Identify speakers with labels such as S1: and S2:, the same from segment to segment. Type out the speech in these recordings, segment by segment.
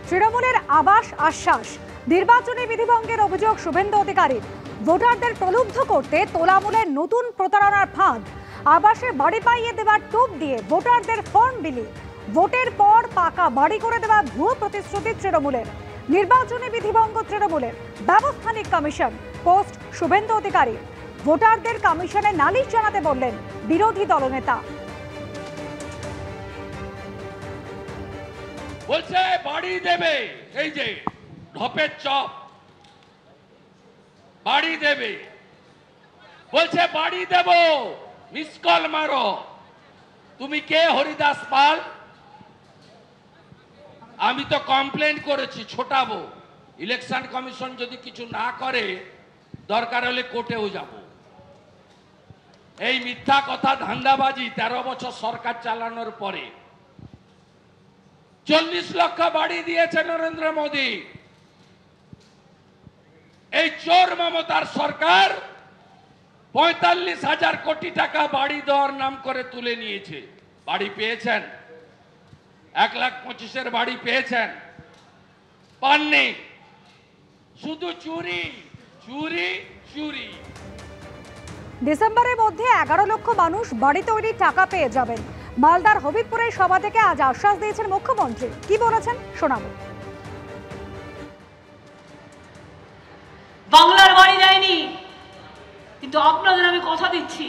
S1: তৃণমূলের আবাস আশ্বাস, নির্বাচনী বিধিভঙ্গের অভিযোগ শুভেন্দু অধিকারীর। ভোটারদের প্রলুব্ধ করতে তোলামূলের নতুন প্রতারণার ফাঁদ। আবাসে বাড়ি পাইয়ে দেওয়ার টোপ দিয়ে ভোটারদের ফর্ম বিলি, ভোটের পর পাকা বাড়ি করে দেওয়া ভুয়ো প্রতিশ্রুতি তৃণমূলের। নির্বাচনী বিধিভঙ্গ তৃণমূলের, ব্যবস্থানিক কমিশন পোস্ট শুভেন্দু অধিকারী। ভোটারদের কমিশনে নালিশ জানাতে বললেন বিরোধী দলনেতা।
S2: বলছে বাড়ি দেবে, এই যে ঢপের চপ বাড়ি দেবে, বলছে বাড়ি দেব, মিস কল মারো। তুমি কে হরিদাস পাল? আমি তো কমপ্লেন করেছি, ছোটাবো। ইলেকশন কমিশন যদি কিছু না করে দরকার হলে কোর্টেও যাব। এই মিথ্যা কথা, ধান্দাবাজি 13 বছর সরকার চালানোর পরে 40 লক্ষ বাড়ি দিয়েছে নরেন্দ্র মোদী। এই চোর মমতার সরকার 45,000 কোটি টাকা বাড়ি দেওয়ার নাম করে তুলে নিয়েছে। বাড়ি পেয়েছেন? 1,25,000 বাড়ি পেয়েছেন? পাননি। শুধু চুরি চুরি চুরি।
S1: ডিসেম্বরের মধ্যে 11 লক্ষ মানুষ বাড়ি তৈরির টাকা পেয়ে যাবেন। মালদার হবিবপুরের সভা থেকে আজ আশ্বাস দিয়েছেন মুখ্যমন্ত্রী। কি বলেছেন শোনাবো।
S3: বাংলার বাড়ি দেয়নি, কিন্তু আপনাদের আমি কথা দিচ্ছি,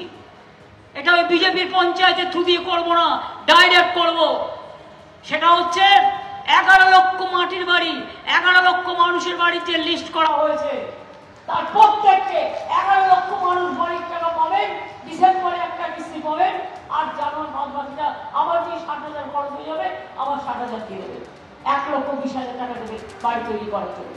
S3: এটা ওই বিজেপির পঞ্চায়েতের থ্রু দিয়ে করবো না, ডাইরেক্ট করব। সেটা হচ্ছে 11 লক্ষ মাটির বাড়ি, 11 লক্ষ মানুষের বাড়িতে লিস্ট করা হয়েছে। তার প্রত্যেককে 11 লক্ষ মানুষ বাড়ির টাকা পাবেন। ডিসেম্বরে একটা কিস্তি পাবেন, আর জানুয়ারি মাস বাকিটা আবার দিয়ে 60,000 খরচ হয়ে যাবে, আবার 60,000 দিয়ে দেবে। 1,20,000 টাকা দেবে বাড়ি তৈরি করার জন্য।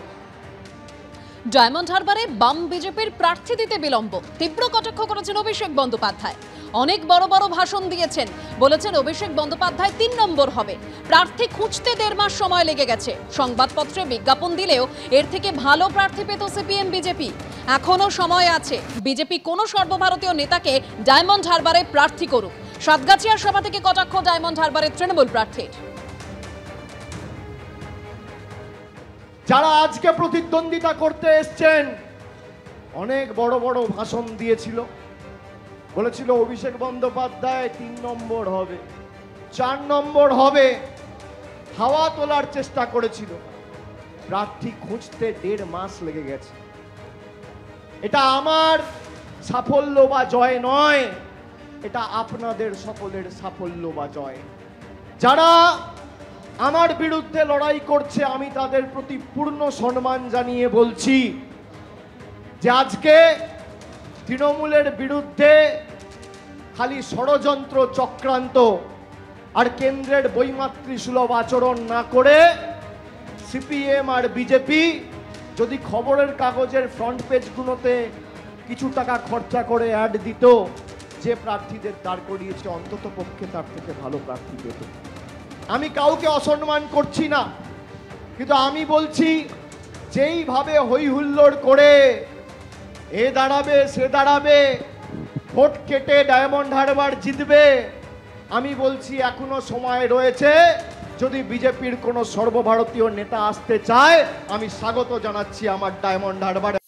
S4: ডায়মন্ড হারবারে বাম বিজেপির প্রার্থী দিতে বিলম্ব, তীব্র কটাক্ষ করেছেন অভিষেক বন্দ্যোপাধ্যায়। অনেক বড় বড় ভাষণ দিয়েছেন, বলেছেন অভিষেক বন্দ্যোপাধ্যায় 3 নম্বর হবে। প্রার্থী খুঁজতে 1.5 মাস সময় লেগে গেছে। সংবাদপত্রে বিজ্ঞাপন দিলেও এর থেকে ভালো প্রার্থী পেত সিপিএম বিজেপি। এখনো সময় আছে, বিজেপি কোনো সর্বভারতীয় নেতাকে ডায়মন্ড হারবারে প্রার্থী করুক। সাতগাছিয়ার সভা থেকে কটাক্ষ ডায়মন্ড হারবারের তৃণমূল প্রার্থীর।
S5: যারা আজকে প্রতিদ্বন্দ্বিতা করতে এসছেন অনেক বড় বড় ভাষণ দিয়েছিল, বলেছিল অভিষেক বন্দ্যোপাধ্যায় 3 নম্বর হবে, 4 নম্বর হবে, হাওয়া তোলার চেষ্টা করেছিল। প্রার্থী খুঁজতে 1.5 মাস লেগে গেছে। এটা আমার সাফল্য বা জয় নয়, এটা আপনাদের সকলের সাফল্য বা জয়। যারা আমার বিরুদ্ধে লড়াই করছে আমি তাদের প্রতি পূর্ণ সম্মান জানিয়ে বলছি যে আজকে তৃণমূলের বিরুদ্ধে খালি ষড়যন্ত্র চক্রান্ত আর কেন্দ্রের বৈমাতৃসুলভ আচরণ না করে সিপিএম আর বিজেপি যদি খবরের কাগজের ফ্রন্ট পেজগুলোতে কিছু টাকা খরচা করে অ্যাড দিত, যে প্রার্থীদের দাঁড় করিয়েছে অন্তত পক্ষে তার থেকে ভালো প্রার্থী পেত। আমি কাউকে অসম্মান করছি না, কিন্তু আমি বলছি যেইভাবে হই হুল্লোড় করে এ দাঁড়াবে সে দাঁড়াবে, ভোট কেটে ডায়মন্ড হারবার জিতবে, আমি বলছি এখনো সময় রয়েছে। যদি বিজেপির কোনো সর্বভারতীয় নেতা আসতে চায় আমি স্বাগত জানাচ্ছি আমার ডায়মন্ড হারবারে।